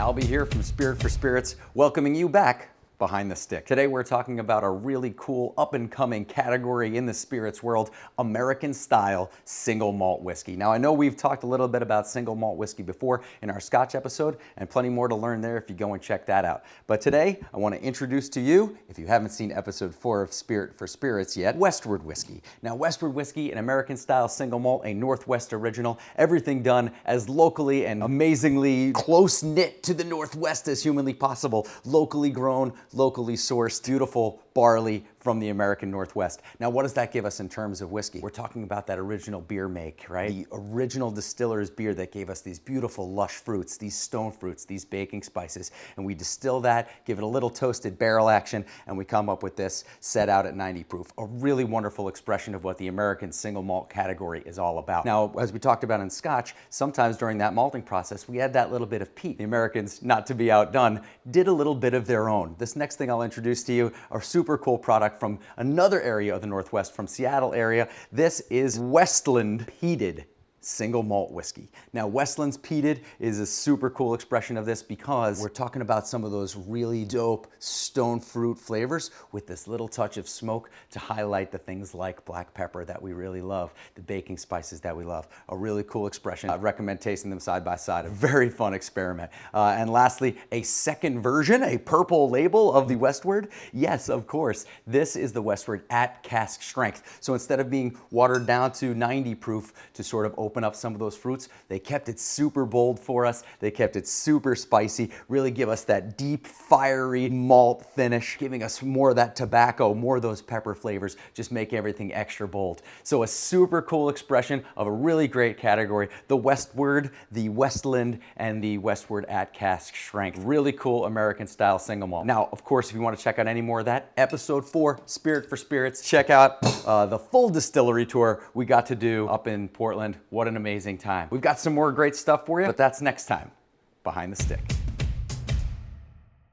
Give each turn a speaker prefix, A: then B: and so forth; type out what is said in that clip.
A: Albie here from Spirit for Spirits, welcoming you back behind the stick. Today we're talking about a really cool up-and-coming category in the spirits world, American-style single malt whiskey. Now I know we've talked a little bit about single malt whiskey before in our Scotch episode, and plenty more to learn there if you go and check that out. But today I want to introduce to you, if you haven't seen episode 4 of Spirit for Spirits yet, Westward whiskey. Now Westward whiskey, an American-style single malt, a Northwest original, everything done as locally and amazingly close-knit to the Northwest as humanly possible, locally grown, locally sourced, beautiful barley from the American Northwest. Now, what does that give us in terms of whiskey? We're talking about that original beer make, right? The original distiller's beer that gave us these beautiful lush fruits, these stone fruits, these baking spices, and we distill that, give it a little toasted barrel action, and we come up with this set out at 90 proof. A really wonderful expression of what the American single malt category is all about. Now, as we talked about in Scotch, sometimes during that malting process, we add that little bit of peat. The Americans, not to be outdone, did a little bit of their own. This next thing I'll introduce to you are super cool product from another area of the Northwest, from Seattle area. This is Westland peated single malt whiskey. Now Westland's peated is a super cool expression of this because we're talking about some of those really dope stone fruit flavors with this little touch of smoke to highlight the things like black pepper that we really love, the baking spices that we love. A really cool expression. I recommend tasting them side by side. A very fun experiment. And lastly, a second version, a purple label of the Westward. Yes, of course. This is the Westward at cask strength. So instead of being watered down to 90 proof to sort of open up some of those fruits, they kept it super bold for us. They kept it super spicy, really give us that deep, fiery malt finish, giving us more of that tobacco, more of those pepper flavors, just make everything extra bold. So a super cool expression of a really great category, the Westward, the Westland, and the Westward at cask strength. Really cool American style single malt. Now, of course, if you want to check out any more of that, episode 4, Spirit for Spirits, check out the full distillery tour we got to do up in Portland. What an amazing time. We've got some more great stuff for you, but that's next time, Behind the Stick.